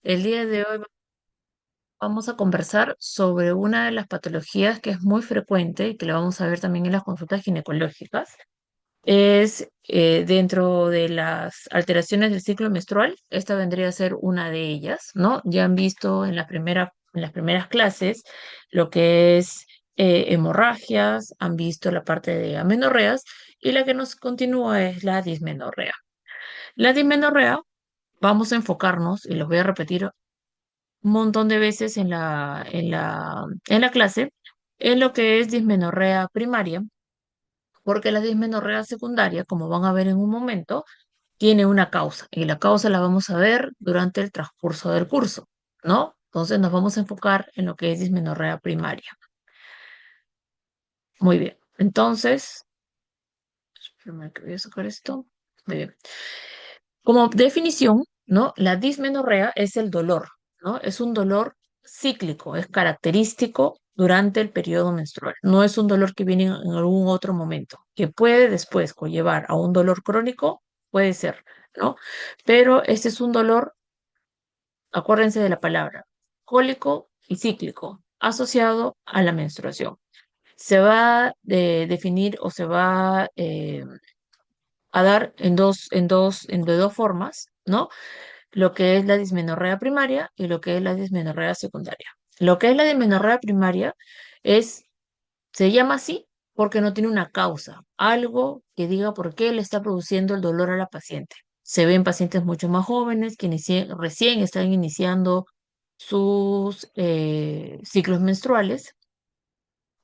El día de hoy vamos a conversar sobre una de las patologías que es muy frecuente y que la vamos a ver también en las consultas ginecológicas. Es dentro de las alteraciones del ciclo menstrual, esta vendría a ser una de ellas, ¿no? Ya han visto en las primeras clases lo que es hemorragias, han visto la parte de amenorreas y la que nos continúa es la dismenorrea. La dismenorrea, vamos a enfocarnos, y los voy a repetir un montón de veces en la clase en lo que es dismenorrea primaria, porque la dismenorrea secundaria, como van a ver en un momento, tiene una causa y la causa la vamos a ver durante el transcurso del curso, ¿no? Entonces nos vamos a enfocar en lo que es dismenorrea primaria. Muy bien. Entonces, espérame que voy a sacar esto. Muy bien. Como definición, ¿no? La dismenorrea es el dolor, ¿no? Es un dolor cíclico, es característico durante el periodo menstrual. No es un dolor que viene en algún otro momento, que puede después conllevar a un dolor crónico, puede ser, ¿no? Pero este es un dolor, acuérdense de la palabra, cólico y cíclico, asociado a la menstruación. Se va a definir o se va a dar de dos formas, ¿no? Lo que es la dismenorrea primaria y lo que es la dismenorrea secundaria. Lo que es la dismenorrea primaria es, se llama así porque no tiene una causa, algo que diga por qué le está produciendo el dolor a la paciente. Se ven pacientes mucho más jóvenes que recién están iniciando sus ciclos menstruales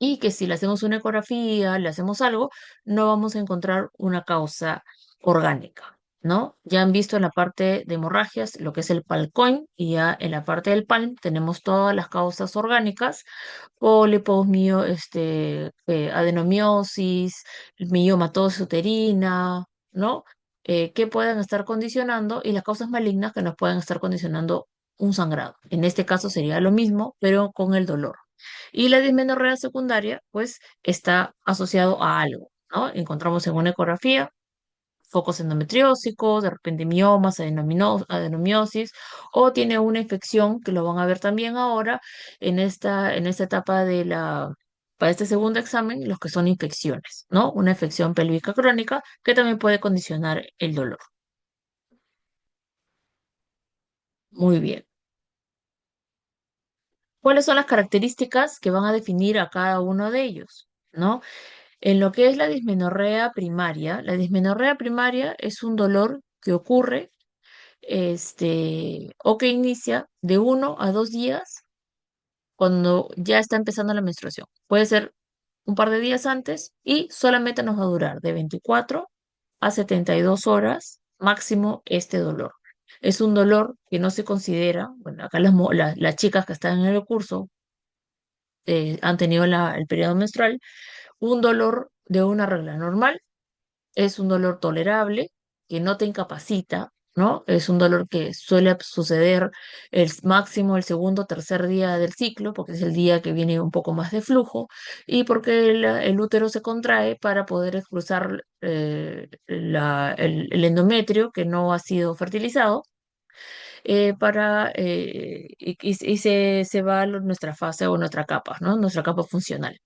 y que si le hacemos una ecografía, le hacemos algo, no vamos a encontrar una causa orgánica, ¿no? Ya han visto en la parte de hemorragias lo que es el Palcoin y ya en la parte del PALM tenemos todas las causas orgánicas, pólipos, adenomiosis, miomatosis uterina, ¿no? Que puedan estar condicionando y las causas malignas que nos pueden estar condicionando un sangrado. En este caso sería lo mismo, pero con el dolor. Y la dismenorrea secundaria, pues, está asociado a algo, ¿no? Encontramos en una ecografía focos endometriósicos, de repente miomas, adenomiosis, o tiene una infección, que lo van a ver también ahora, en esta etapa para este segundo examen, los que son infecciones, ¿no? Una infección pélvica crónica que también puede condicionar el dolor. Muy bien. ¿Cuáles son las características que van a definir a cada uno de ellos? ¿No? En lo que es la dismenorrea primaria es un dolor que ocurre, o que inicia de 1 a 2 días cuando ya está empezando la menstruación. Puede ser un par de días antes y solamente nos va a durar de 24 a 72 horas máximo este dolor. Es un dolor que no se considera, bueno, acá las chicas que están en el curso han tenido el periodo menstrual, un dolor de una regla normal, es un dolor tolerable, que no te incapacita, ¿no? Es un dolor que suele suceder máximo el segundo o tercer día del ciclo, porque es el día que viene un poco más de flujo, y porque el útero se contrae para poder expulsar el endometrio que no ha sido fertilizado. Se va a nuestra fase o nuestra capa, ¿no? Nuestra capa funcional.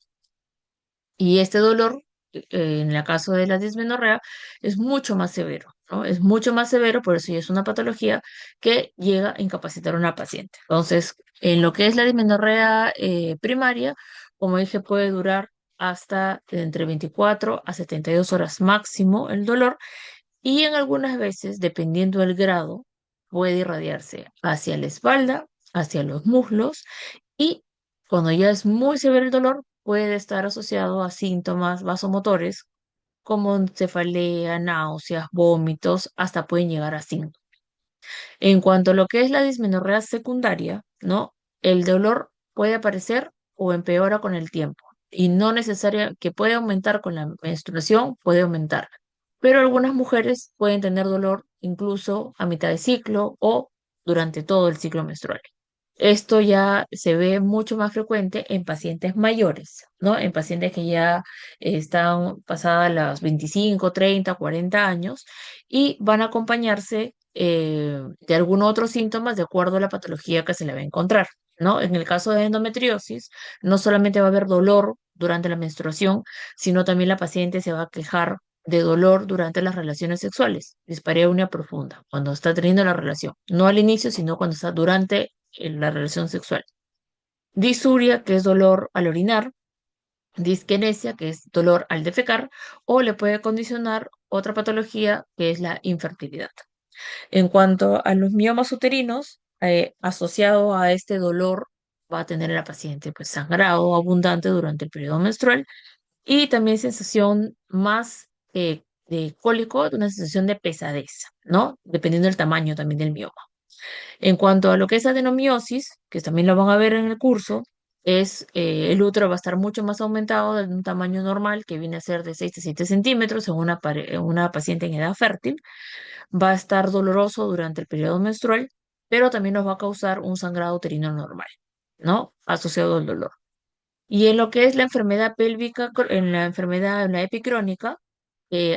Y este dolor, en el caso de la dismenorrea, es mucho más severo, ¿no? Es mucho más severo, por eso ya es una patología que llega a incapacitar a una paciente. Entonces, en lo que es la dismenorrea primaria, como dije, puede durar hasta entre 24 a 72 horas máximo el dolor y en algunas veces, dependiendo del grado, puede irradiarse hacia la espalda, hacia los muslos y cuando ya es muy severo el dolor, puede estar asociado a síntomas vasomotores como cefalea, náuseas, vómitos, hasta pueden llegar a síntomas. En cuanto a lo que es la dismenorrea secundaria, ¿no? El dolor puede aparecer o empeora con el tiempo y no necesaria que puede aumentar con la menstruación, puede aumentar. Pero algunas mujeres pueden tener dolor incluso a mitad de ciclo o durante todo el ciclo menstrual. Esto ya se ve mucho más frecuente en pacientes mayores, ¿no? En pacientes que ya están pasadas las 25, 30, 40 años y van a acompañarse de algún otro síntoma de acuerdo a la patología que se le va a encontrar, ¿no? En el caso de endometriosis, no solamente va a haber dolor durante la menstruación, sino también la paciente se va a quejar de dolor durante las relaciones sexuales, dispareunia profunda, cuando está teniendo la relación, no al inicio, sino cuando está durante la relación sexual. Disuria, que es dolor al orinar, disquinesia, que es dolor al defecar, o le puede condicionar otra patología que es la infertilidad. En cuanto a los miomas uterinos, asociado a este dolor, va a tener la paciente pues sangrado abundante durante el periodo menstrual y también sensación más de cólico, una sensación de pesadez, ¿no? Dependiendo del tamaño también del mioma. En cuanto a lo que es adenomiosis, que también lo van a ver en el curso, es el útero va a estar mucho más aumentado de un tamaño normal que viene a ser de 6 a 7 centímetros en una paciente en edad fértil. Va a estar doloroso durante el periodo menstrual, pero también nos va a causar un sangrado uterino normal, ¿no? Asociado al dolor. Y en lo que es la enfermedad pélvica, en la enfermedad, en la epicrónica,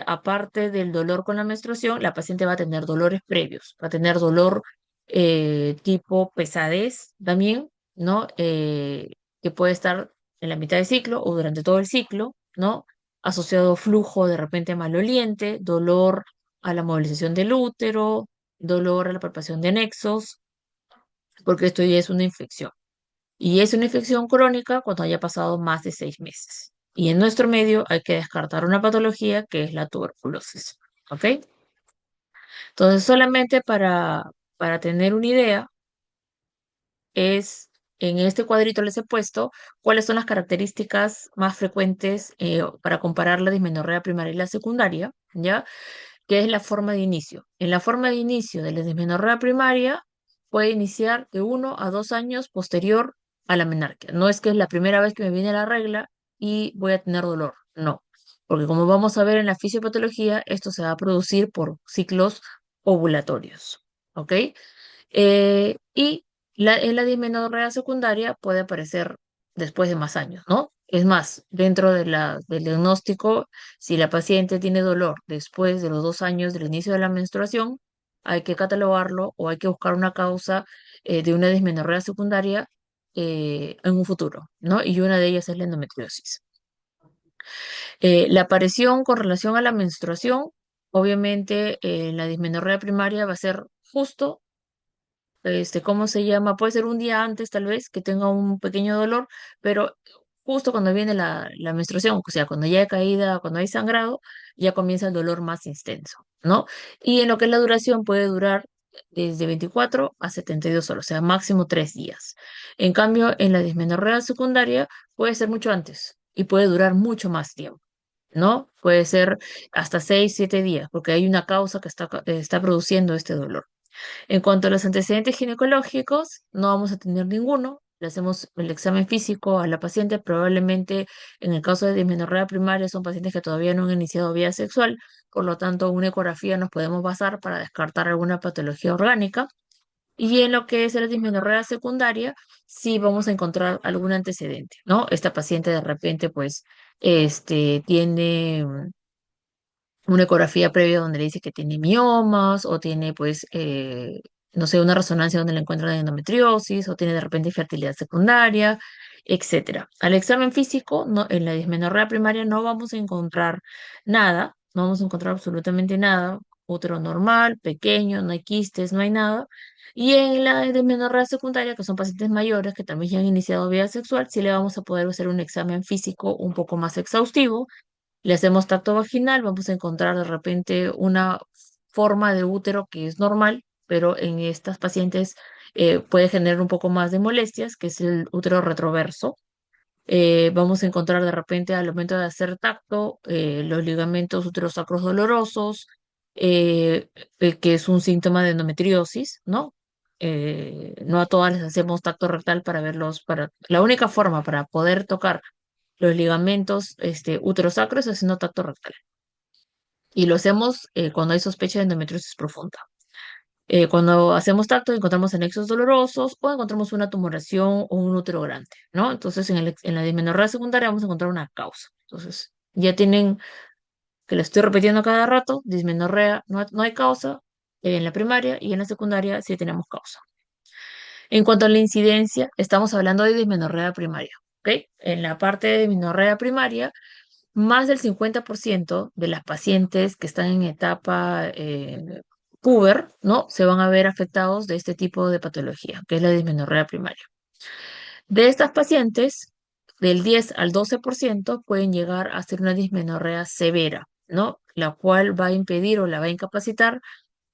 aparte del dolor con la menstruación, la paciente va a tener dolores previos, va a tener dolor tipo pesadez también, ¿no? Que puede estar en la mitad del ciclo o durante todo el ciclo, ¿no? Asociado a flujo de repente maloliente, dolor a la movilización del útero, dolor a la palpación de anexos, porque esto ya es una infección. Y es una infección crónica cuando haya pasado más de 6 meses. Y en nuestro medio hay que descartar una patología que es la tuberculosis. ¿Ok? Entonces, solamente para tener una idea, es en este cuadrito les he puesto cuáles son las características más frecuentes para comparar la dismenorrea primaria y la secundaria, ¿ya? Que es la forma de inicio. En la forma de inicio de la dismenorrea primaria puede iniciar de 1 a 2 años posterior a la menarquia. No es que es la primera vez que me viene la regla y voy a tener dolor. No, porque como vamos a ver en la fisiopatología, esto se va a producir por ciclos ovulatorios. ¿Ok? Y en la dismenorrea secundaria puede aparecer después de más años, ¿no? Es más, dentro del diagnóstico, si la paciente tiene dolor después de los 2 años del inicio de la menstruación, hay que catalogarlo o hay que buscar una causa de una dismenorrea secundaria en un futuro, ¿no? Y una de ellas es la endometriosis. La aparición con relación a la menstruación, obviamente, la dismenorrea primaria va a ser justo ¿cómo se llama? Puede ser un día antes, tal vez, que tenga un pequeño dolor, pero justo cuando viene la menstruación, o sea, cuando ya hay caída, cuando hay sangrado, ya comienza el dolor más intenso, ¿no? Y en lo que es la duración, puede durar desde 24 a 72 horas, o sea, máximo 3 días. En cambio, en la dismenorrea secundaria, puede ser mucho antes y puede durar mucho más tiempo. ¿No? Puede ser hasta 6, 7 días, porque hay una causa que está produciendo este dolor. En cuanto a los antecedentes ginecológicos, no vamos a tener ninguno. Le hacemos el examen físico a la paciente. Probablemente en el caso de dismenorrea primaria son pacientes que todavía no han iniciado vida sexual. Por lo tanto, una ecografía nos podemos basar para descartar alguna patología orgánica. Y en lo que es la dismenorrea secundaria, sí vamos a encontrar algún antecedente, ¿no? Esta paciente de repente, pues, tiene una ecografía previa donde le dice que tiene miomas o tiene, pues, no sé, una resonancia donde le encuentran endometriosis o tiene de repente infertilidad secundaria, etcétera. Al examen físico, no, en la dismenorrea primaria no vamos a encontrar nada, no vamos a encontrar absolutamente nada, útero normal, pequeño, no hay quistes, no hay nada. Y en la dismenorrea secundaria, que son pacientes mayores que también ya han iniciado vida sexual, sí le vamos a poder hacer un examen físico un poco más exhaustivo. Le hacemos tacto vaginal, vamos a encontrar de repente una forma de útero que es normal, pero en estas pacientes puede generar un poco más de molestias, que es el útero retroverso. Vamos a encontrar de repente al momento de hacer tacto los ligamentos uterosacros dolorosos, que es un síntoma de endometriosis, ¿no? No a todas les hacemos tacto rectal para verlos, la única forma para poder tocar los ligamentos uterosacros haciendo tacto rectal. Y lo hacemos cuando hay sospecha de endometriosis profunda. Cuando hacemos tacto encontramos anexos dolorosos o encontramos una tumoración o un útero grande, ¿no? Entonces en la dismenorrea secundaria vamos a encontrar una causa. Entonces ya tienen, que lo estoy repitiendo cada rato, dismenorrea, no hay causa, en la primaria y en la secundaria sí tenemos causa. En cuanto a la incidencia, estamos hablando de dismenorrea primaria, ¿ok? En la parte de dismenorrea primaria, más del 50% de las pacientes que están en etapa puber, ¿no? Se van a ver afectados de este tipo de patología, que es la dismenorrea primaria. De estas pacientes, del 10 al 12% pueden llegar a ser una dismenorrea severa, ¿no? La cual va a impedir o la va a incapacitar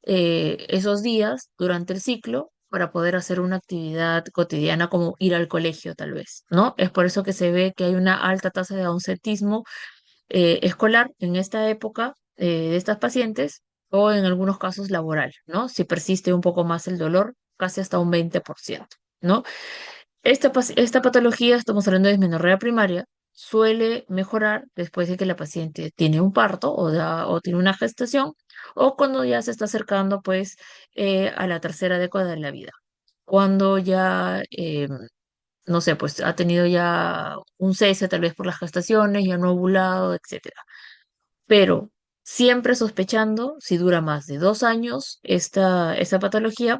esos días durante el ciclo para poder hacer una actividad cotidiana como ir al colegio, tal vez, ¿no? Es por eso que se ve que hay una alta tasa de ausentismo escolar en esta época de estas pacientes o en algunos casos laboral, ¿no? Si persiste un poco más el dolor, casi hasta un 20%, ¿no? Esta patología, estamos hablando de dismenorrea primaria, suele mejorar después de que la paciente tiene un parto o tiene una gestación o cuando ya se está acercando pues a la tercera década de la vida. Cuando ya, no sé, pues ha tenido ya un cese tal vez por las gestaciones, ya no ha ovulado, etcétera. Pero siempre sospechando, si dura más de 2 años, esta patología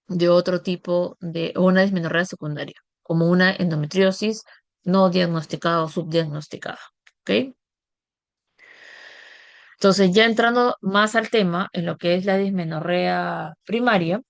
de otro tipo o una dismenorrea secundaria, como una endometriosis no diagnosticada o subdiagnosticada. ¿Ok? Entonces, ya entrando más al tema, en lo que es la dismenorrea primaria,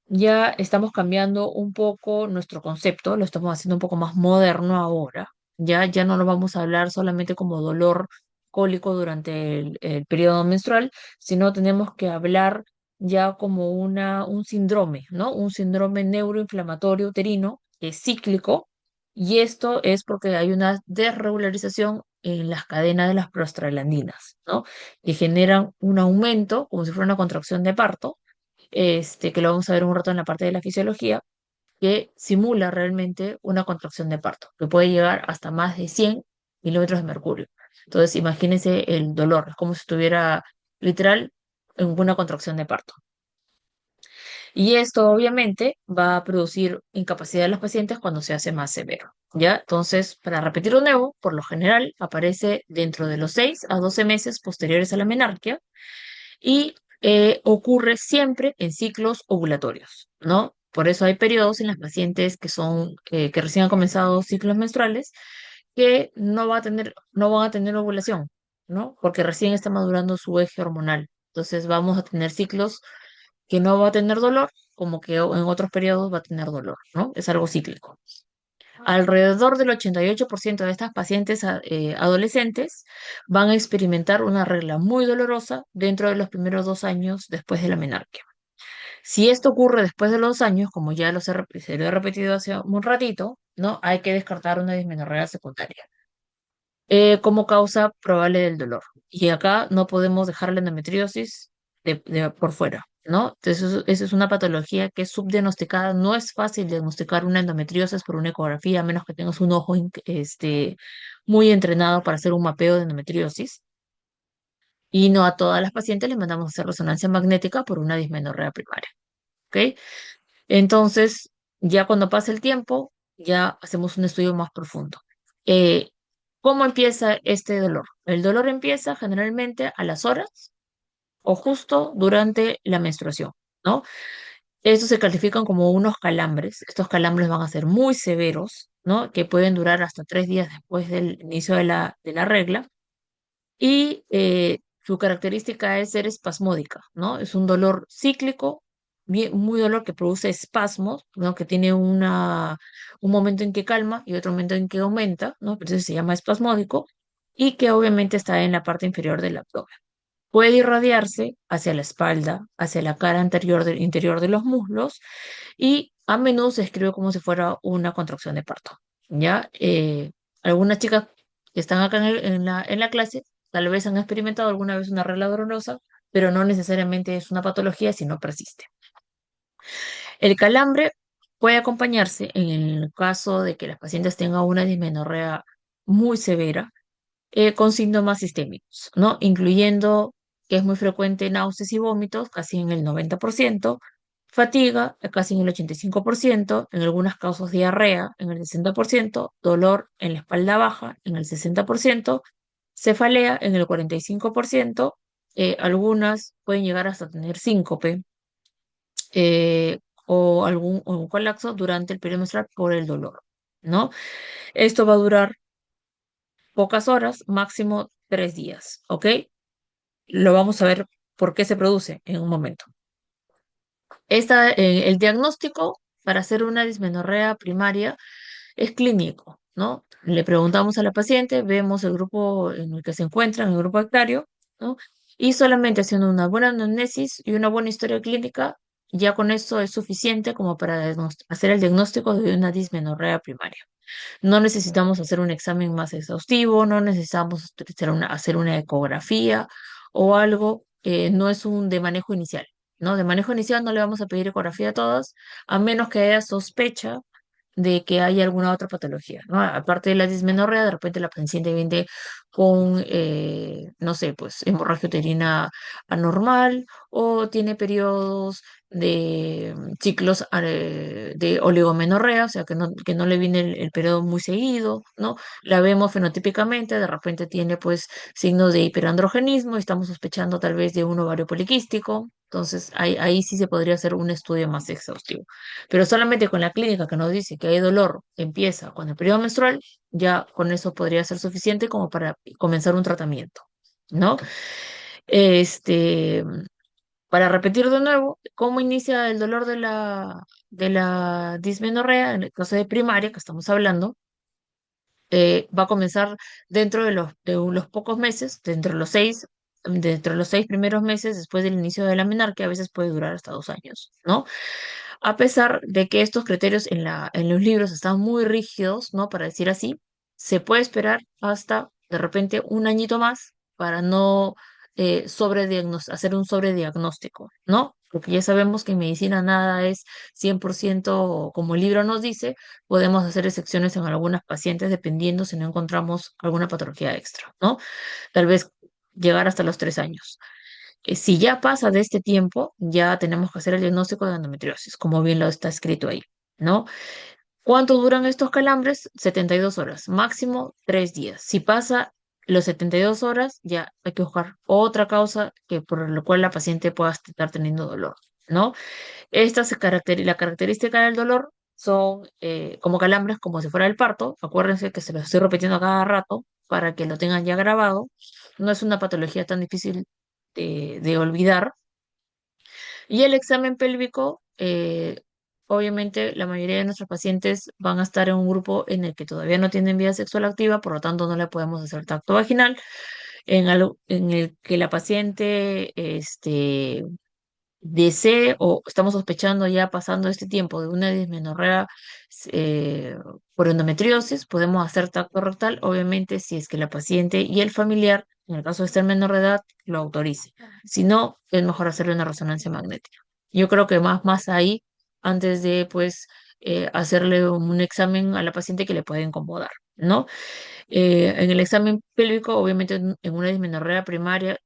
ya estamos cambiando un poco nuestro concepto, lo estamos haciendo un poco más moderno ahora. Ya no lo vamos a hablar solamente como dolor cólico durante el periodo menstrual, sino tenemos que hablar ya como un síndrome, ¿no? Un síndrome neuroinflamatorio uterino que es cíclico, y esto es porque hay una desregularización en las cadenas de las prostaglandinas, ¿no? Que generan un aumento, como si fuera una contracción de parto, que lo vamos a ver un rato en la parte de la fisiología, que simula realmente una contracción de parto, que puede llegar hasta más de 100 milímetros de mercurio. Entonces, imagínense el dolor, es como si estuviera literal en una contracción de parto. Y esto obviamente va a producir incapacidad de los pacientes cuando se hace más severo. ¿Ya? Entonces, para repetir de nuevo, por lo general aparece dentro de los 6 a 12 meses posteriores a la menarquia y ocurre siempre en ciclos ovulatorios, ¿no? Por eso hay periodos en las pacientes que recién han comenzado ciclos menstruales que no van a tener ovulación, ¿no? Porque recién está madurando su eje hormonal. Entonces vamos a tener ciclos que no va a tener dolor, como que en otros periodos va a tener dolor, ¿no? Es algo cíclico. Alrededor del 88% de estas pacientes adolescentes van a experimentar una regla muy dolorosa dentro de los primeros 2 años después de la menarquia. Si esto ocurre después de los 2 años, como ya se lo he repetido hace un ratito, ¿no? Hay que descartar una dismenorrea secundaria como causa probable del dolor. Y acá no podemos dejar la endometriosis por fuera, ¿no? Entonces, eso es una patología que es subdiagnosticada. No es fácil diagnosticar una endometriosis por una ecografía, a menos que tengas un ojo muy entrenado para hacer un mapeo de endometriosis. Y no a todas las pacientes les mandamos a hacer resonancia magnética por una dismenorrea primaria, ¿ok? Entonces, ya cuando pasa el tiempo, ya hacemos un estudio más profundo. Eh, ¿Cómo empieza este dolor? El dolor empieza generalmente a las horas o justo durante la menstruación, ¿no? Estos se califican como unos calambres. Estos calambres van a ser muy severos, ¿no? Que pueden durar hasta 3 días después del inicio de la regla y su característica es ser espasmódica, ¿no? Es un dolor cíclico, muy dolor que produce espasmos, ¿no? Que tiene un momento en que calma y otro momento en que aumenta, ¿no? Por eso se llama espasmódico y que obviamente está en la parte inferior del abdomen. Puede irradiarse hacia la espalda, hacia la cara interior de los muslos y a menudo se escribe como si fuera una contracción de parto, ¿ya? Algunas chicas que están acá en la clase tal vez han experimentado alguna vez una regla dolorosa, pero no necesariamente es una patología, sino persiste. El calambre puede acompañarse, en el caso de que las pacientes tengan una dismenorrea muy severa, con síntomas sistémicos, ¿no? Incluyendo que es muy frecuente náuseas y vómitos, casi en el 90%, fatiga, casi en el 85%, en algunos casos diarrea, en el 60%, dolor en la espalda baja, en el 60%, cefalea, en el 45%, algunas pueden llegar hasta tener síncope eh, o un colapso durante el periodo menstrual por el dolor, ¿no? Esto va a durar pocas horas, máximo 3 días, ¿ok? Lo vamos a ver por qué se produce en un momento. El diagnóstico para hacer una dismenorrea primaria es clínico, ¿no? Le preguntamos a la paciente, vemos el grupo en el que se encuentra, en el grupo actario, ¿no? Y solamente haciendo una buena anamnesis y una buena historia clínica, ya con eso es suficiente como para hacer el diagnóstico de una dismenorrea primaria. No necesitamos hacer un examen más exhaustivo, no necesitamos hacer una ecografía o algo, no es un de manejo inicial, ¿no? De manejo inicial no le vamos a pedir ecografía a todas, a menos que haya sospecha de que haya alguna otra patología, ¿no? Aparte de la dismenorrea, de repente la paciente viene con, no sé, pues hemorragia uterina anormal o tiene periodos de ciclos de oligomenorrea, o sea, que no le viene el periodo muy seguido, ¿no? La vemos fenotípicamente, de repente tiene pues signos de hiperandrogenismo, y estamos sospechando tal vez de un ovario poliquístico, entonces ahí sí se podría hacer un estudio más exhaustivo. Pero solamente con la clínica que nos dice que hay dolor, empieza con el periodo menstrual, ya con eso podría ser suficiente como para comenzar un tratamiento, ¿no? Este, para repetir de nuevo, ¿cómo inicia el dolor de la dismenorrea? En el caso de primaria que estamos hablando, va a comenzar dentro de los pocos meses, dentro de los 6 primeros meses después del inicio de la menarquia, a veces puede durar hasta 2 años, ¿no? A pesar de que estos criterios en los libros están muy rígidos, ¿no? Para decir así, se puede esperar hasta de repente un añito más para no hacer un sobrediagnóstico, ¿no? Porque ya sabemos que en medicina nada es 100% como el libro nos dice, podemos hacer excepciones en algunas pacientes dependiendo si no encontramos alguna patología extra, ¿no? Tal vez llegar hasta los 3 años. Si ya pasa de este tiempo, ya tenemos que hacer el diagnóstico de endometriosis, como bien lo está escrito ahí, ¿no? ¿Cuánto duran estos calambres? 72 horas, máximo 3 días. Si pasa los 72 horas, ya hay que buscar otra causa por la cual la paciente pueda estar teniendo dolor, ¿no? La característica del dolor son como calambres, como si fuera el parto. Acuérdense que se lo estoy repitiendo a cada rato para que lo tengan ya grabado. No es una patología tan difícil de olvidar. Y el examen pélvico, obviamente la mayoría de nuestros pacientes van a estar en un grupo en el que todavía no tienen vida sexual activa, por lo tanto no le podemos hacer tacto vaginal, en el que la paciente desee o estamos sospechando ya pasando este tiempo de una dismenorrea eh, por endometriosis, podemos hacer tacto rectal, obviamente si es que la paciente y el familiar, en el caso de estar menor de edad, lo autorice. Si no, es mejor hacerle una resonancia magnética. Yo creo que más ahí, antes de pues hacerle un examen a la paciente que le puede incomodar, ¿no? En el examen pélvico, obviamente en una dismenorrea primaria,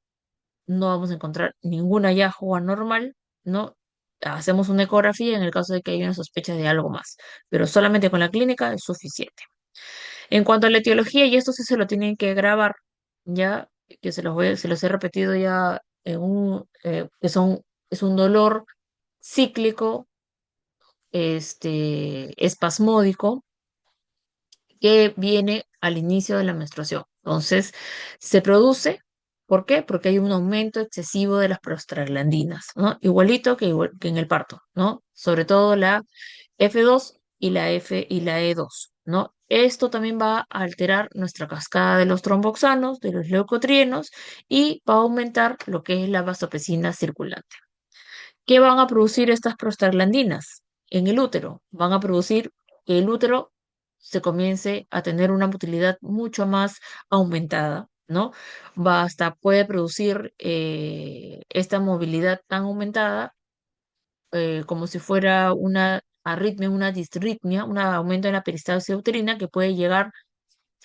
no vamos a encontrar ningún hallazgo anormal, ¿no? Hacemos una ecografía en el caso de que haya una sospecha de algo más, pero solamente con la clínica es suficiente. En cuanto a la etiología, y esto sí se lo tienen que grabar, ya que se los he repetido ya es un dolor cíclico, espasmódico, que viene al inicio de la menstruación. Entonces, se produce, ¿por qué? Porque hay un aumento excesivo de las prostaglandinas, ¿no? Igualito que en el parto, ¿no? Sobre todo la F2 y la E2, ¿no? Esto también va a alterar nuestra cascada de los tromboxanos, de los leucotrienos y va a aumentar lo que es la vasopresina circulante. ¿Qué van a producir estas prostaglandinas en el útero? Van a producir que el útero se comience a tener una motilidad mucho más aumentada, ¿no? Puede producir esta movilidad tan aumentada como si fuera una arritmia, una disritmia, un aumento en la peristalsis uterina que puede llegar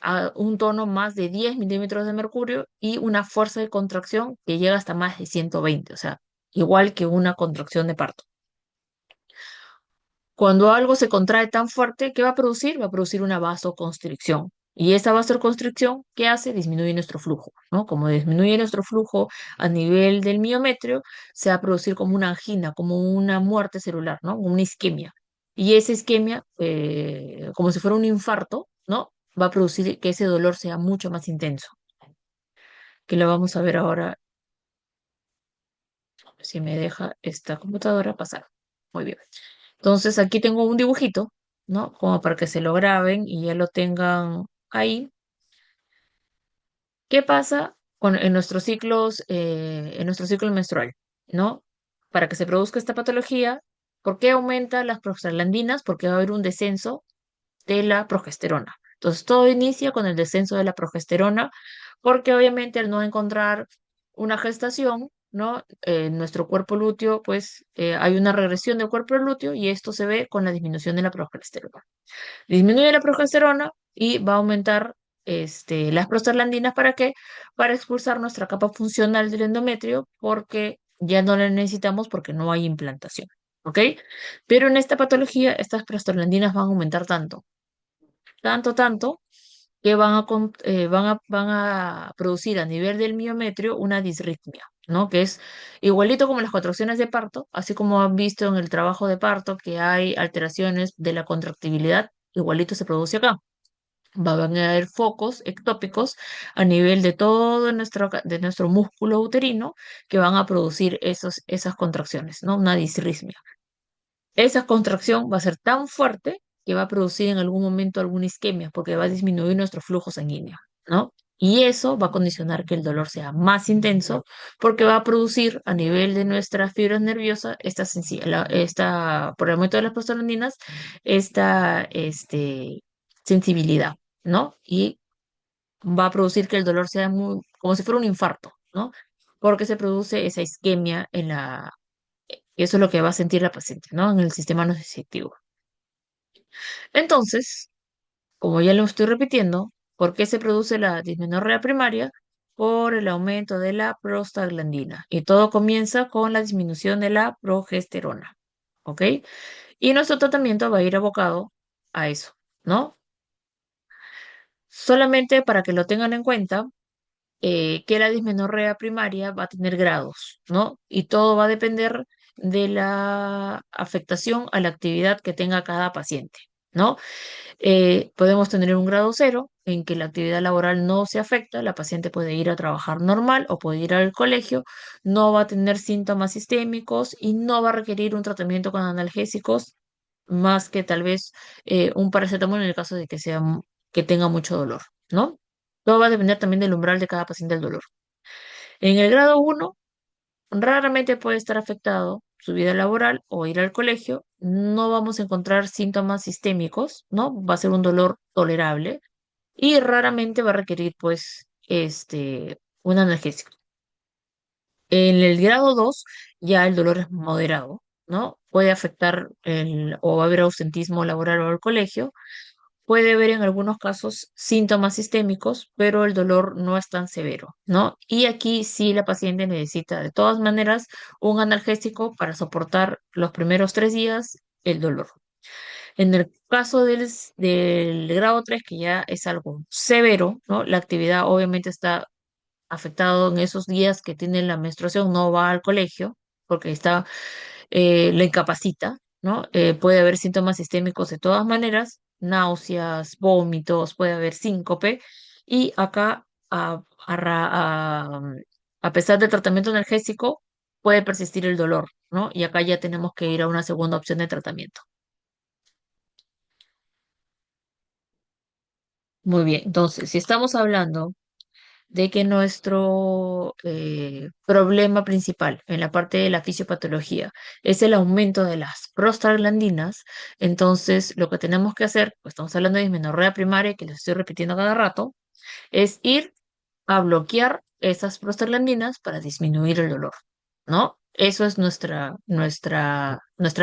a un tono más de 10 milímetros de mercurio y una fuerza de contracción que llega hasta más de 120, o sea, igual que una contracción de parto. Cuando algo se contrae tan fuerte, ¿qué va a producir? Va a producir una vasoconstricción. Y esa vasoconstricción, ¿qué hace? Disminuye nuestro flujo, ¿no? Como disminuye nuestro flujo a nivel del miometrio, se va a producir como una angina, como una muerte celular, ¿no? Una isquemia. Y esa isquemia, como si fuera un infarto, ¿no? Va a producir que ese dolor sea mucho más intenso, que lo vamos a ver ahora, si me deja esta computadora pasar. Muy bien. Entonces aquí tengo un dibujito, ¿no? Como para que se lo graben y ya lo tengan ahí. ¿Qué pasa en nuestros ciclos, en nuestro ciclo menstrual, ¿no? Para que se produzca esta patología, ¿por qué aumenta las prostaglandinas? Porque va a haber un descenso de la progesterona. Entonces, todo inicia con el descenso de la progesterona, porque obviamente al no encontrar una gestación, ¿no? En nuestro cuerpo lúteo, pues hay una regresión del cuerpo lúteo y esto se ve con la disminución de la progesterona. Disminuye la progesterona y va a aumentar las prostaglandinas. ¿Para qué? Para expulsar nuestra capa funcional del endometrio porque ya no la necesitamos porque no hay implantación. ¿Ok? Pero en esta patología, estas prostaglandinas van a aumentar tanto, tanto, que van a producir a nivel del miometrio una disritmia, ¿no? Que es igualito como las contracciones de parto, así como han visto en el trabajo de parto que hay alteraciones de la contractibilidad, igualito se produce acá. Van a haber focos ectópicos a nivel de todo de nuestro músculo uterino que van a producir esas contracciones, ¿no? Una disritmia. Esa contracción va a ser tan fuerte que va a producir en algún momento alguna isquemia porque va a disminuir nuestro flujo sanguíneo, ¿no? Y eso va a condicionar que el dolor sea más intenso porque va a producir a nivel de nuestras fibras nerviosas por el aumento de las prostaglandinas, esta sensibilidad, ¿no? Y va a producir que el dolor sea como si fuera un infarto, ¿no? Porque se produce esa isquemia y eso es lo que va a sentir la paciente, ¿no? En el sistema nociceptivo. Entonces, como ya lo estoy repitiendo, ¿por qué se produce la dismenorrea primaria? Por el aumento de la prostaglandina. Y todo comienza con la disminución de la progesterona. ¿Ok? Y nuestro tratamiento va a ir abocado a eso, ¿no? Solamente para que lo tengan en cuenta, que la dismenorrea primaria va a tener grados, ¿no? Y todo va a depender de la afectación a la actividad que tenga cada paciente, ¿no? Podemos tener un grado cero en que la actividad laboral no se afecta, la paciente puede ir a trabajar normal o puede ir al colegio, no va a tener síntomas sistémicos y no va a requerir un tratamiento con analgésicos más que tal vez un paracetamol en el caso de que que tenga mucho dolor, ¿no? Todo va a depender también del umbral de cada paciente del dolor. En el grado uno raramente puede estar afectado su vida laboral o ir al colegio. No vamos a encontrar síntomas sistémicos, ¿no? Va a ser un dolor tolerable y raramente va a requerir, pues, un analgésico. En el grado 2 ya el dolor es moderado, ¿no? Puede afectar o va a haber ausentismo laboral o al colegio. Puede haber en algunos casos síntomas sistémicos, pero el dolor no es tan severo, ¿no? Y aquí sí la paciente necesita de todas maneras un analgésico para soportar los primeros 3 días el dolor. En el caso del grado 3 que ya es algo severo, ¿no? La actividad obviamente está afectado en esos días que tiene la menstruación, no va al colegio porque la incapacita, ¿no? Puede haber síntomas sistémicos de todas maneras, náuseas, vómitos, puede haber síncope, y acá, a pesar del tratamiento analgésico, puede persistir el dolor, ¿no? Y acá ya tenemos que ir a una segunda opción de tratamiento. Muy bien, entonces, si estamos hablando de que nuestro problema principal en la parte de la fisiopatología es el aumento de las prostaglandinas, entonces lo que tenemos que hacer, pues estamos hablando de dismenorrea primaria, que les estoy repitiendo cada rato, es ir a bloquear esas prostaglandinas para disminuir el dolor, ¿no? Eso es nuestra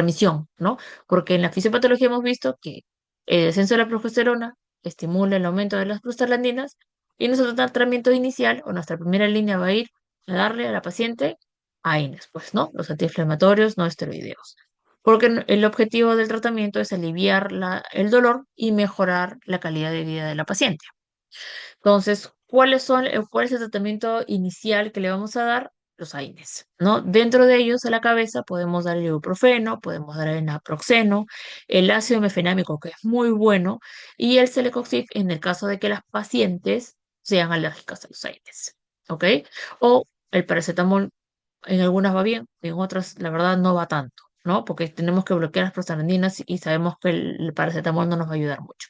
misión, ¿no? Porque en la fisiopatología hemos visto que el descenso de la progesterona estimula el aumento de las prostaglandinas y nuestro tratamiento inicial o nuestra primera línea va a ir a darle a la paciente AINES, pues, ¿no? Los antiinflamatorios no esteroideos. Porque el objetivo del tratamiento es aliviar el dolor y mejorar la calidad de vida de la paciente. Entonces, ¿cuál es el tratamiento inicial que le vamos a dar? Los AINES, ¿no? Dentro de ellos, a la cabeza, podemos dar el ibuprofeno, podemos dar el naproxeno, el ácido mefenámico, que es muy bueno, y el Celecoxib en el caso de que las pacientes sean alérgicas a los AINES, ¿ok? O el paracetamol, en algunas va bien, en otras, la verdad, no va tanto, ¿no? Porque tenemos que bloquear las prostaglandinas y sabemos que el paracetamol no nos va a ayudar mucho.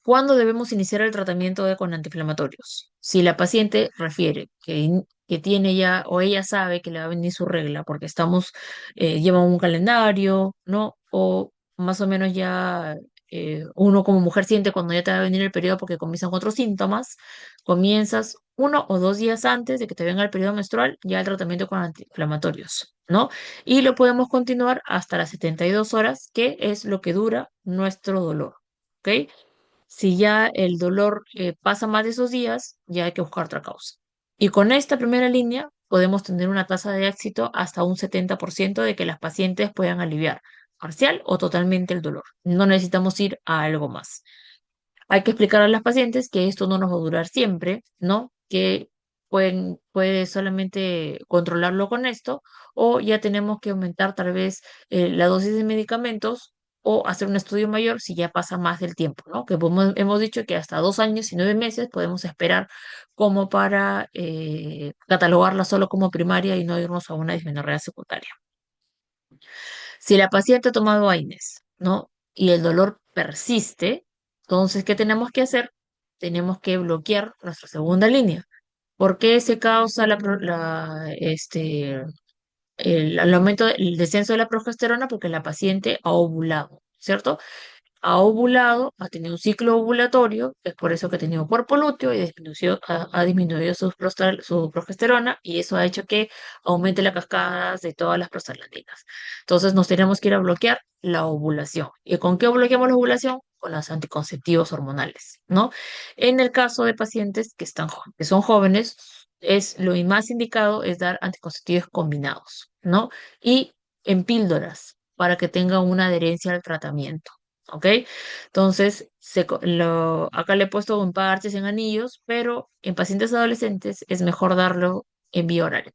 ¿Cuándo debemos iniciar el tratamiento con antiinflamatorios? Si la paciente refiere que tiene ya o ella sabe que le va a venir su regla porque lleva un calendario, ¿no? O más o menos ya uno como mujer siente cuando ya te va a venir el periodo porque comienzan otros síntomas, comienzas 1 o 2 días antes de que te venga el periodo menstrual ya el tratamiento con antiinflamatorios, ¿no? Y lo podemos continuar hasta las 72 horas, que es lo que dura nuestro dolor. ¿Ok? Si ya el dolor pasa más de esos días, ya hay que buscar otra causa. Y con esta primera línea podemos tener una tasa de éxito hasta un 70% de que las pacientes puedan aliviar parcial o totalmente el dolor. No necesitamos ir a algo más. Hay que explicar a las pacientes que esto no nos va a durar siempre, ¿no? Que puede solamente controlarlo con esto, o ya tenemos que aumentar tal vez la dosis de medicamentos o hacer un estudio mayor si ya pasa más del tiempo, ¿no? Que hemos dicho que hasta 2 años y 9 meses podemos esperar como para catalogarla solo como primaria y no irnos a una dismenorrea secundaria. Si la paciente ha tomado AINES, ¿no? Y el dolor persiste, entonces, ¿qué tenemos que hacer? Tenemos que bloquear nuestra segunda línea. ¿Por qué se causa el aumento, el descenso de la progesterona? Porque la paciente ha ovulado, ¿cierto? Ha ovulado, ha tenido un ciclo ovulatorio, es por eso que ha tenido cuerpo lúteo y ha disminuido su progesterona y eso ha hecho que aumente la cascada de todas las prostaglandinas. Entonces nos tenemos que ir a bloquear la ovulación. ¿Y con qué bloqueamos la ovulación? Con los anticonceptivos hormonales, ¿no? En el caso de pacientes que son jóvenes, lo más indicado es dar anticonceptivos combinados, ¿no? Y en píldoras para que tenga una adherencia al tratamiento. ¿Ok? Entonces, acá le he puesto en parches, en anillos, pero en pacientes adolescentes es mejor darlo en vía oral.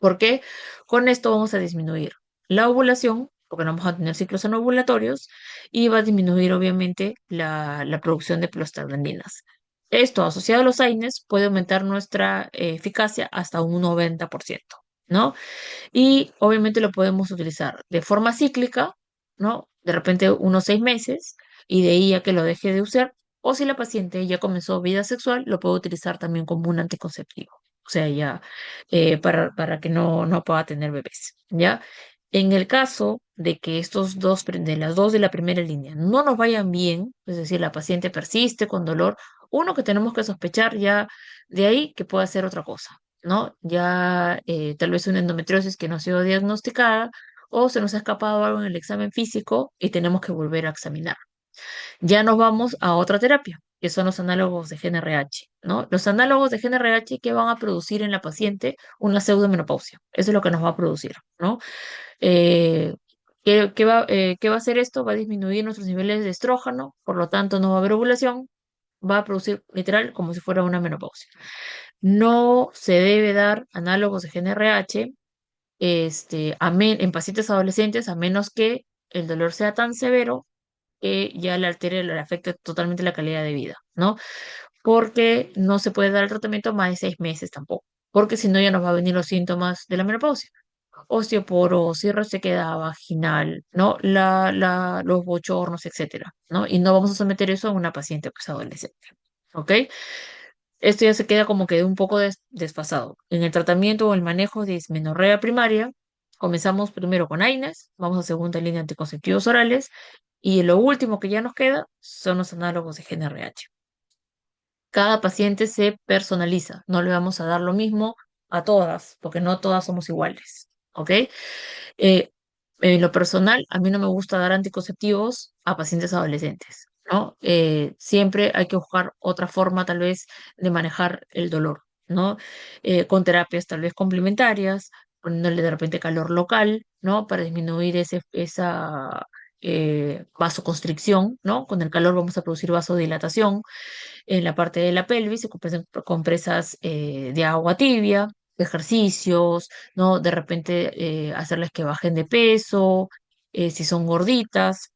¿Por qué? Con esto vamos a disminuir la ovulación, porque no vamos a tener ciclos anovulatorios, y va a disminuir obviamente la producción de prostaglandinas. Esto, asociado a los AINES, puede aumentar nuestra eficacia hasta un 90%, ¿no? Y obviamente lo podemos utilizar de forma cíclica, ¿no? De repente unos 6 meses y de ahí ya que lo deje de usar. O si la paciente ya comenzó vida sexual, lo puede utilizar también como un anticonceptivo. O sea, ya para que no pueda tener bebés, ¿ya? En el caso de que de las dos de la primera línea no nos vayan bien, es decir, la paciente persiste con dolor, uno que tenemos que sospechar ya de ahí que puede hacer otra cosa, ¿no? Ya tal vez una endometriosis que no ha sido diagnosticada o se nos ha escapado algo en el examen físico y tenemos que volver a examinar. Ya nos vamos a otra terapia, que son los análogos de GnRH, ¿no? Los análogos de GnRH que van a producir en la paciente una pseudomenopausia. Eso es lo que nos va a producir, ¿no? Eh, ¿qué va a hacer esto? Va a disminuir nuestros niveles de estrógeno, por lo tanto no va a haber ovulación, va a producir literal como si fuera una menopausia. No se debe dar análogos de GnRH en pacientes adolescentes a menos que el dolor sea tan severo que ya le afecte totalmente la calidad de vida, ¿no? Porque no se puede dar el tratamiento más de 6 meses tampoco, porque si no ya nos va a venir los síntomas de la menopausia. Osteoporosis, resequedad vaginal, ¿no? Los bochornos, etcétera, ¿no? Y no vamos a someter eso a una paciente pues adolescente, ¿ok? Esto ya se queda como que un poco desfasado. En el tratamiento o el manejo de dismenorrea primaria, comenzamos primero con AINES, vamos a segunda línea anticonceptivos orales, y lo último que ya nos queda son los análogos de GnRH. Cada paciente se personaliza, no le vamos a dar lo mismo a todas, porque no todas somos iguales, ¿ok? Eh, en lo personal, a mí no me gusta dar anticonceptivos a pacientes adolescentes, ¿no? Siempre hay que buscar otra forma, tal vez, de manejar el dolor, ¿no? Con terapias tal vez complementarias, poniéndole de repente calor local, ¿no? Para disminuir vasoconstricción, ¿no? Con el calor vamos a producir vasodilatación en la parte de la pelvis, se compresan con presas de agua tibia, ejercicios, ¿no? De repente hacerles que bajen de peso, si son gorditas.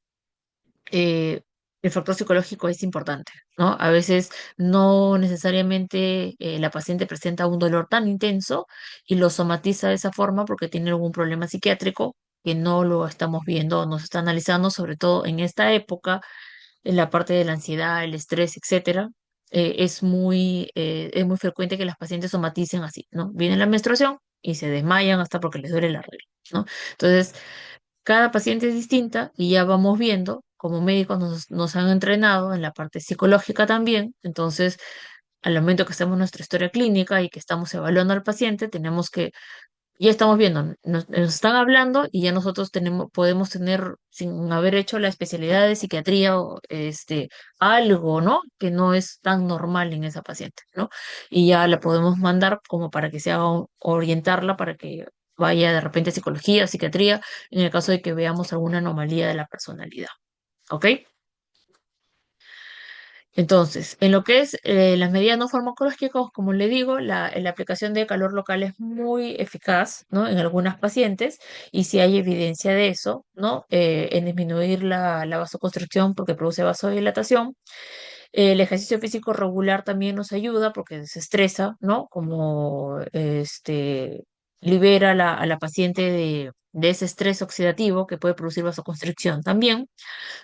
eh, el factor psicológico es importante, ¿no? A veces no necesariamente la paciente presenta un dolor tan intenso y lo somatiza de esa forma porque tiene algún problema psiquiátrico que no lo estamos viendo, no se está analizando, sobre todo en esta época en la parte de la ansiedad, el estrés, etcétera, es muy frecuente que las pacientes somaticen así, ¿no? Viene la menstruación y se desmayan hasta porque les duele la regla, ¿no? Entonces, cada paciente es distinta y ya vamos viendo, como médicos nos han entrenado en la parte psicológica también, entonces, al momento que hacemos nuestra historia clínica y que estamos evaluando al paciente, tenemos que ya estamos viendo, nos están hablando y ya nosotros podemos tener, sin haber hecho la especialidad de psiquiatría o algo, ¿no? Que no es tan normal en esa paciente, ¿no? Y ya la podemos mandar como para que se haga, orientarla para que vaya de repente a psicología, psiquiatría, en el caso de que veamos alguna anomalía de la personalidad, ¿ok? Entonces, en lo que es las medidas no farmacológicas, como le digo, la aplicación de calor local es muy eficaz, ¿no? En algunas pacientes, y si hay evidencia de eso, ¿no? En disminuir la vasoconstricción porque produce vasodilatación. El ejercicio físico regular también nos ayuda porque desestresa, ¿no? Como libera a la paciente de ese estrés oxidativo que puede producir vasoconstricción también.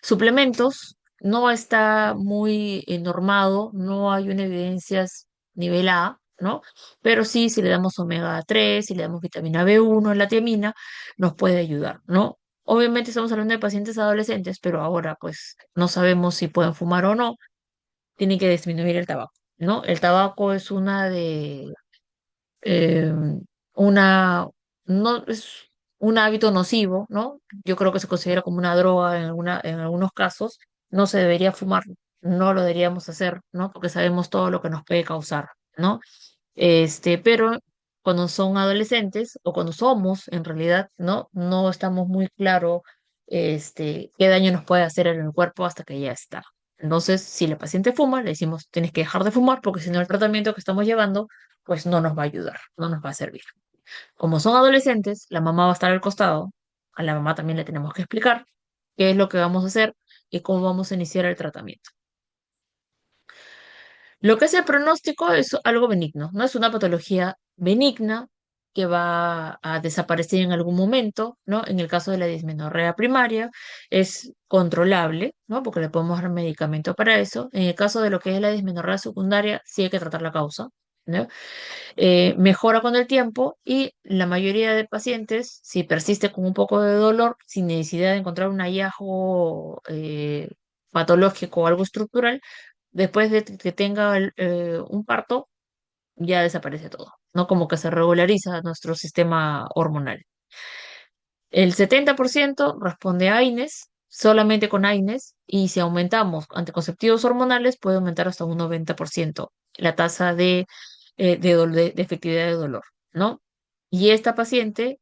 Suplementos, no está muy normado, no hay una evidencia nivel A, ¿no? Pero sí, si le damos omega 3, si le damos vitamina B1, la tiamina, nos puede ayudar, ¿no? Obviamente estamos hablando de pacientes adolescentes, pero ahora pues no sabemos si pueden fumar o no, tienen que disminuir el tabaco, ¿no? El tabaco es eh, una, no es un hábito nocivo, ¿no? Yo creo que se considera como una droga en algunos casos. No se debería fumar, no lo deberíamos hacer, ¿no? Porque sabemos todo lo que nos puede causar, ¿no? Pero cuando son adolescentes o cuando somos, en realidad, ¿no? No estamos muy claro, qué daño nos puede hacer en el cuerpo hasta que ya está. Entonces, si la paciente fuma, le decimos, tienes que dejar de fumar porque si no el tratamiento que estamos llevando, pues no nos va a ayudar, no nos va a servir. Como son adolescentes, la mamá va a estar al costado, a la mamá también le tenemos que explicar qué es lo que vamos a hacer y cómo vamos a iniciar el tratamiento. Lo que es el pronóstico es algo benigno, no es una patología benigna que va a desaparecer en algún momento, ¿no? En el caso de la dismenorrea primaria es controlable, ¿no? Porque le podemos dar medicamento para eso. En el caso de lo que es la dismenorrea secundaria, sí hay que tratar la causa, ¿no? Mejora con el tiempo y la mayoría de pacientes, si persiste con un poco de dolor, sin necesidad de encontrar un hallazgo patológico o algo estructural, después de que tenga un parto, ya desaparece todo, ¿no? Como que se regulariza nuestro sistema hormonal. El 70% responde a AINES, solamente con AINES, y si aumentamos anticonceptivos hormonales, puede aumentar hasta un 90% la tasa de efectividad de dolor, ¿no? Y esta paciente,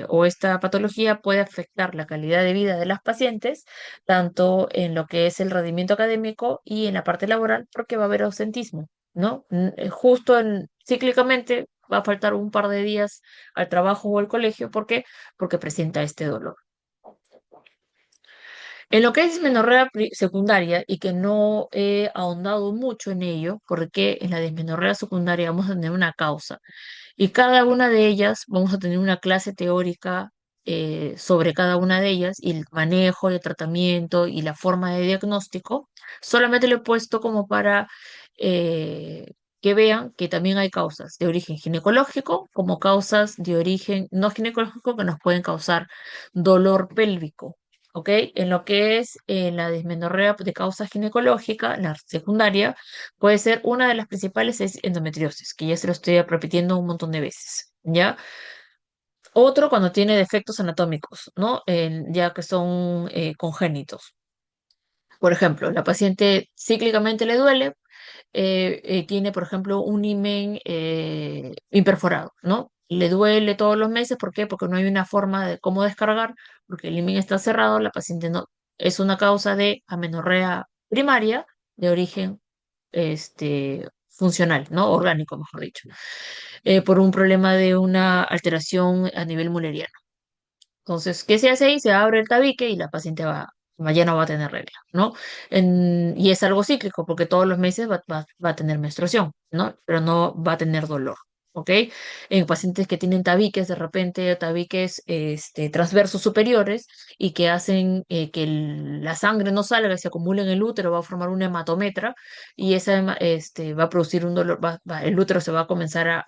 o esta patología puede afectar la calidad de vida de las pacientes, tanto en lo que es el rendimiento académico y en la parte laboral, porque va a haber ausentismo, ¿no? Justo cíclicamente va a faltar un par de días al trabajo o al colegio, ¿por qué? Porque presenta este dolor. En lo que es dismenorrea secundaria, y que no he ahondado mucho en ello, porque en la dismenorrea secundaria vamos a tener una causa, y cada una de ellas vamos a tener una clase teórica sobre cada una de ellas, y el manejo, el tratamiento y la forma de diagnóstico. Solamente lo he puesto como para eh, que vean que también hay causas de origen ginecológico, como causas de origen no ginecológico que nos pueden causar dolor pélvico. ¿Ok? En lo que es la dismenorrea de causa ginecológica, la secundaria, puede ser una de las principales es endometriosis, que ya se lo estoy repitiendo un montón de veces, ¿ya? Otro cuando tiene defectos anatómicos, ¿no? Ya que son congénitos. Por ejemplo, la paciente cíclicamente le duele, tiene, por ejemplo, un himen imperforado, ¿no? le duele todos los meses. ¿Por qué? Porque no hay una forma de cómo descargar, porque el IMIN está cerrado, la paciente no, es una causa de amenorrea primaria de origen funcional, ¿no? Orgánico, mejor dicho, por un problema de una alteración a nivel mulleriano. Entonces, ¿qué se hace ahí? Se abre el tabique y la paciente ya no va a tener regla, ¿no? Y es algo cíclico porque todos los meses va a tener menstruación, ¿no? Pero no va a tener dolor, ¿ok? En pacientes que tienen tabiques, de repente tabiques transversos superiores y que hacen que la sangre no salga y se acumule en el útero, va a formar una hematometra y va a producir un dolor, el útero se va a comenzar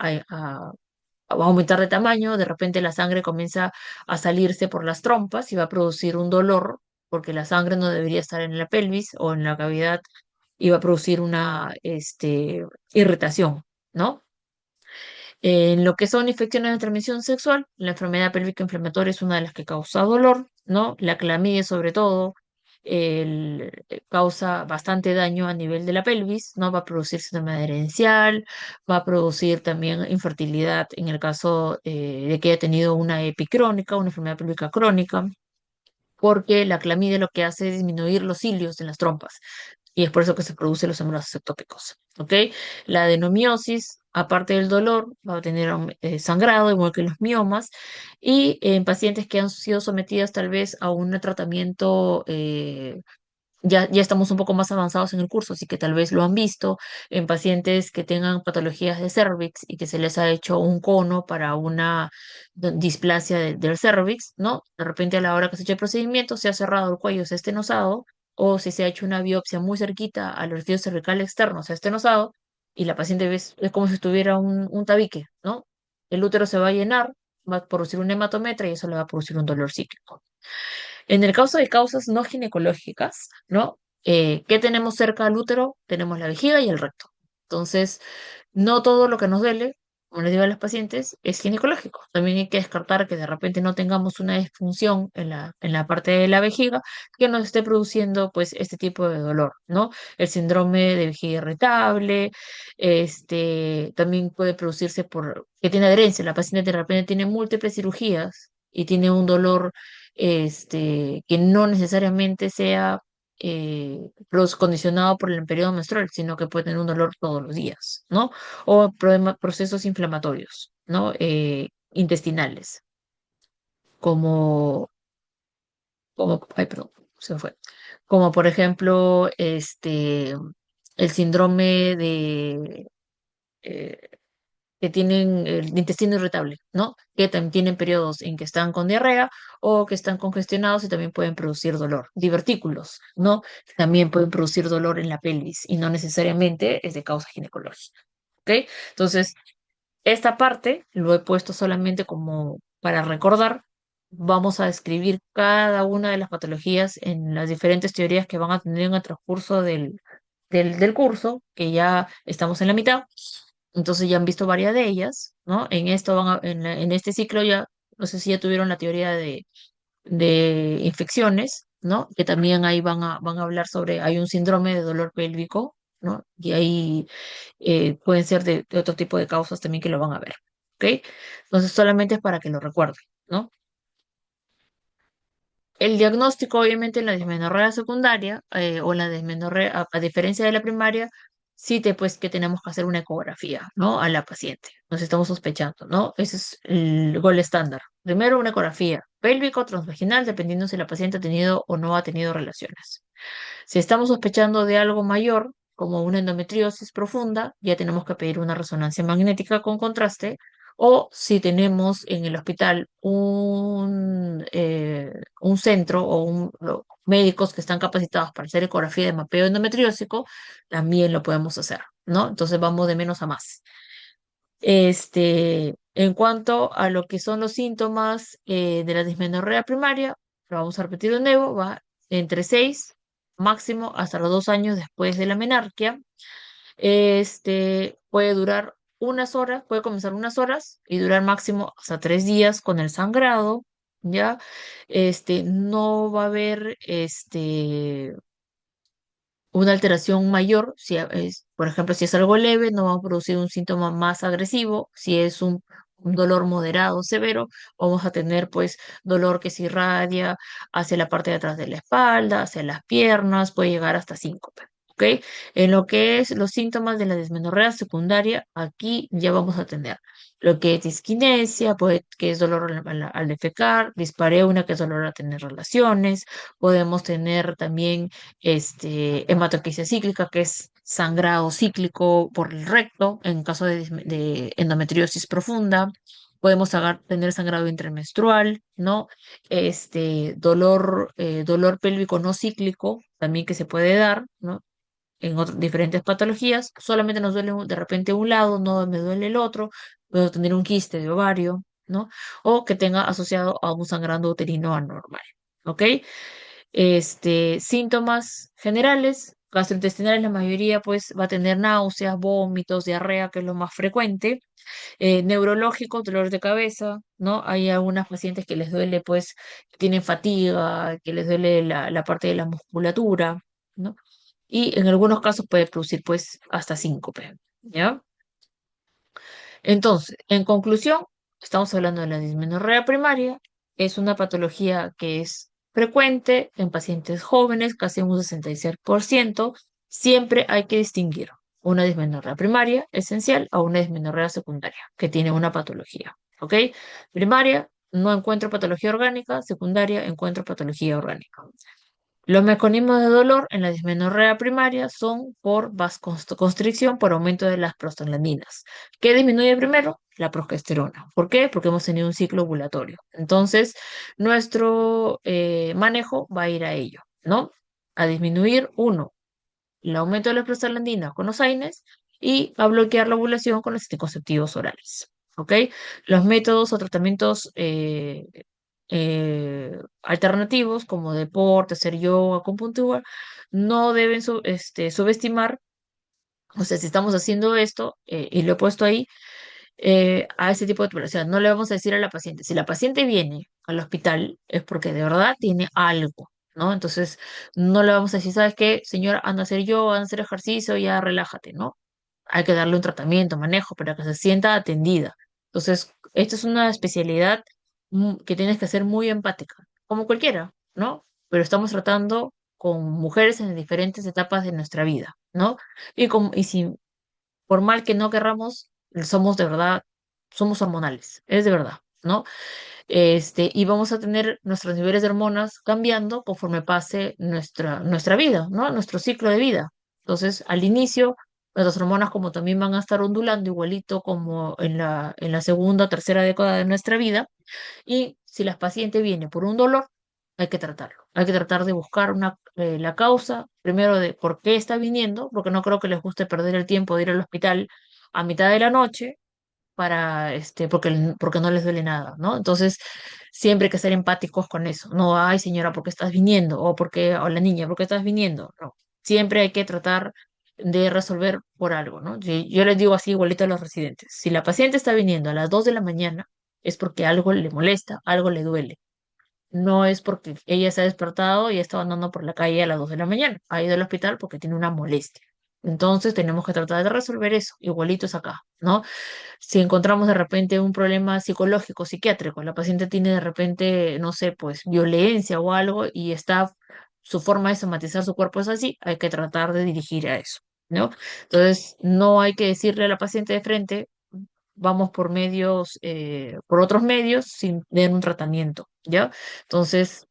va a aumentar de tamaño, de repente la sangre comienza a salirse por las trompas y va a producir un dolor porque la sangre no debería estar en la pelvis o en la cavidad y va a producir una irritación, ¿no? En lo que son infecciones de transmisión sexual, la enfermedad pélvica inflamatoria es una de las que causa dolor, ¿no? La clamidia, sobre todo, causa bastante daño a nivel de la pelvis, ¿no? Va a producir síndrome adherencial, va a producir también infertilidad en el caso de que haya tenido una epicrónica, una enfermedad pélvica crónica, porque la clamidia lo que hace es disminuir los cilios en las trompas y es por eso que se producen los embarazos ectópicos, ¿ok? La adenomiosis, aparte del dolor, va a tener sangrado, igual que los miomas, y en pacientes que han sido sometidas tal vez a un tratamiento ya estamos un poco más avanzados en el curso, así que tal vez lo han visto en pacientes que tengan patologías de cervix y que se les ha hecho un cono para una displasia del cervix, ¿no? De repente a la hora que se echa el procedimiento se ha cerrado el cuello, se ha estenosado, o si se ha hecho una biopsia muy cerquita al orificio cervical externo, se ha estenosado, y la paciente es como si tuviera un tabique, ¿no? El útero se va a llenar, va a producir un hematometra y eso le va a producir un dolor cíclico. En el caso de causas no ginecológicas, ¿no? ¿Qué tenemos cerca del útero? Tenemos la vejiga y el recto. Entonces, no todo lo que nos duele, como les digo a los pacientes, es ginecológico. También hay que descartar que de repente no tengamos una disfunción en la parte de la vejiga que nos esté produciendo pues este tipo de dolor, ¿no? El síndrome de vejiga irritable, también puede producirse por que tiene adherencia. La paciente de repente tiene múltiples cirugías y tiene un dolor que no necesariamente sea condicionado por el periodo menstrual, sino que puede tener un dolor todos los días, ¿no? O procesos inflamatorios, ¿no? Intestinales, como, ay, perdón, se me fue. Como por ejemplo, el síndrome eh, que tienen el intestino irritable, ¿no? Que también tienen periodos en que están con diarrea o que están congestionados y también pueden producir dolor. Divertículos, ¿no? También pueden producir dolor en la pelvis y no necesariamente es de causa ginecológica, ¿ok? Entonces, esta parte lo he puesto solamente como para recordar. Vamos a describir cada una de las patologías en las diferentes teorías que van a tener en el transcurso del curso, que ya estamos en la mitad. Entonces ya han visto varias de ellas, ¿no? En este ciclo ya, no sé si ya tuvieron la teoría de infecciones, ¿no? Que también ahí van a hablar sobre, hay un síndrome de dolor pélvico, ¿no? Y ahí pueden ser de otro tipo de causas también que lo van a ver, ¿ok? Entonces solamente es para que lo recuerden, ¿no? El diagnóstico, obviamente, en la dismenorrea secundaria o en la dismenorrea, a diferencia de la primaria, sí pues que tenemos que hacer una ecografía, ¿no? A la paciente. Nos estamos sospechando, ¿no? Ese es el gol estándar. Primero, una ecografía pélvico, transvaginal, dependiendo si la paciente ha tenido o no ha tenido relaciones. Si estamos sospechando de algo mayor, como una endometriosis profunda, ya tenemos que pedir una resonancia magnética con contraste. O si tenemos en el hospital un centro o médicos que están capacitados para hacer ecografía de mapeo endometriósico, también lo podemos hacer, ¿no? Entonces vamos de menos a más. En cuanto a lo que son los síntomas de la dismenorrea primaria, lo vamos a repetir de nuevo, va entre 6 máximo hasta los 2 años después de la menarquia. Puede durar unas horas, puede comenzar unas horas y durar máximo hasta 3 días con el sangrado, ¿ya? No va a haber, una alteración mayor, si por ejemplo, si es algo leve, no va a producir un síntoma más agresivo, si es un un dolor moderado o severo, o vamos a tener pues dolor que se irradia hacia la parte de atrás de la espalda, hacia las piernas, puede llegar hasta síncope. ¿Ok? En lo que es los síntomas de la dismenorrea secundaria, aquí ya vamos a tener lo que es disquinesia, que es dolor al defecar, dispareunia, que es dolor al tener relaciones, podemos tener también hematoquesia cíclica, que es sangrado cíclico por el recto en caso de endometriosis profunda. Podemos tener sangrado intermenstrual, ¿no? Dolor pélvico no cíclico, también que se puede dar, ¿no? En diferentes patologías, solamente nos duele de repente un lado, no me duele el otro, puedo tener un quiste de ovario, ¿no? O que tenga asociado a un sangrado uterino anormal, ¿ok? Síntomas generales, gastrointestinales, la mayoría pues va a tener náuseas, vómitos, diarrea, que es lo más frecuente. Neurológico, dolor de cabeza, ¿no? Hay algunas pacientes que les duele pues, que tienen fatiga, que les duele la parte de la musculatura, ¿no? Y en algunos casos puede producir pues hasta síncope, ¿ya? Entonces, en conclusión, estamos hablando de la dismenorrea primaria. Es una patología que es frecuente en pacientes jóvenes, casi un 66%. Siempre hay que distinguir una dismenorrea primaria esencial a una dismenorrea secundaria que tiene una patología. ¿Ok? Primaria, no encuentro patología orgánica. Secundaria, encuentro patología orgánica. Los mecanismos de dolor en la dismenorrea primaria son por vasoconstricción por aumento de las prostaglandinas. ¿Qué disminuye primero? La progesterona. ¿Por qué? Porque hemos tenido un ciclo ovulatorio. Entonces, nuestro manejo va a ir a ello, ¿no? A disminuir, uno, el aumento de la prostaglandina con los AINES y a bloquear la ovulación con los anticonceptivos orales. ¿Ok? Los métodos o tratamientos alternativos como deporte, hacer yoga, acupuntura, no deben subestimar, o sea, si estamos haciendo esto, y lo he puesto ahí, a ese tipo de población. No le vamos a decir a la paciente, si la paciente viene al hospital es porque de verdad tiene algo, ¿no? Entonces, no le vamos a decir, ¿sabes qué, señora? Anda a hacer yoga, anda a hacer ejercicio, ya relájate, ¿no? Hay que darle un tratamiento, manejo, para que se sienta atendida. Entonces, esta es una especialidad que tienes que ser muy empática, como cualquiera, ¿no? Pero estamos tratando con mujeres en diferentes etapas de nuestra vida, ¿no? Y si por mal que no querramos, somos de verdad, somos hormonales, es de verdad, ¿no? Y vamos a tener nuestros niveles de hormonas cambiando conforme pase nuestra vida, ¿no? Nuestro ciclo de vida. Entonces, al inicio, nuestras hormonas como también van a estar ondulando igualito como en la segunda o tercera década de nuestra vida. Y si la paciente viene por un dolor, hay que tratarlo. Hay que tratar de buscar la causa, primero de por qué está viniendo, porque no creo que les guste perder el tiempo de ir al hospital a mitad de la noche porque no les duele nada, ¿no? Entonces, siempre hay que ser empáticos con eso. No, ay, señora, ¿por qué estás viniendo? O la niña, ¿por qué estás viniendo? No. Siempre hay que tratar de resolver por algo, ¿no? Yo les digo así igualito a los residentes. Si la paciente está viniendo a las 2 de la mañana, es porque algo le molesta, algo le duele. No es porque ella se ha despertado y está andando por la calle a las 2 de la mañana. Ha ido al hospital porque tiene una molestia. Entonces tenemos que tratar de resolver eso, igualito es acá, ¿no? Si encontramos de repente un problema psicológico, psiquiátrico, la paciente tiene de repente, no sé, pues violencia o algo y su forma de somatizar su cuerpo es así, hay que tratar de dirigir a eso, ¿no? Entonces, no hay que decirle a la paciente de frente, vamos por otros medios sin tener un tratamiento, ¿ya? Entonces,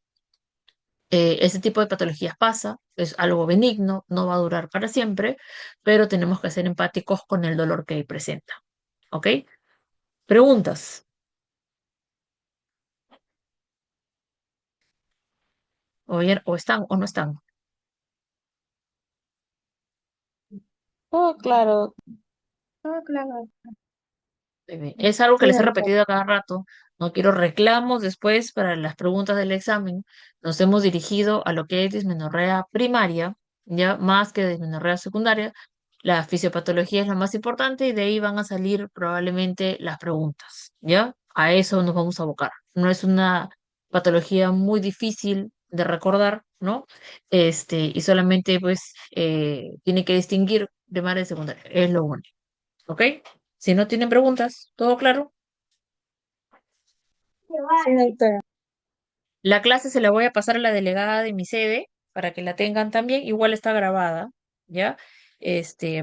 ese tipo de patologías pasa, es algo benigno, no va a durar para siempre, pero tenemos que ser empáticos con el dolor que presenta, ¿ok? Preguntas. O están o no están. Oh, claro. Oh, claro. Es algo que Sí, les he doctor. repetido a cada rato. No quiero reclamos después para las preguntas del examen. Nos hemos dirigido a lo que es dismenorrea primaria, ya más que dismenorrea secundaria. La fisiopatología es la más importante y de ahí van a salir probablemente las preguntas, ¿ya? A eso nos vamos a abocar. No es una patología muy difícil de recordar, ¿no? Y solamente pues tiene que distinguir primaria y secundaria. Es lo único. ¿Ok? Si no tienen preguntas, ¿todo claro? Sí, doctora. La clase se la voy a pasar a la delegada de mi sede para que la tengan también. Igual está grabada, ¿ya?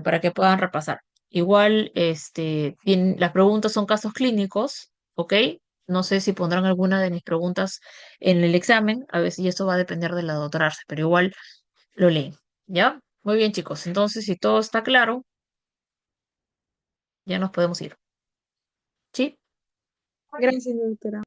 Para que puedan repasar. Igual, las preguntas son casos clínicos, ¿ok? No sé si pondrán alguna de mis preguntas en el examen, a ver si eso va a depender de la doctora Arce, pero igual lo leen, ¿ya? Muy bien, chicos. Entonces, si todo está claro, ya nos podemos ir. ¿Sí? Gracias, doctora.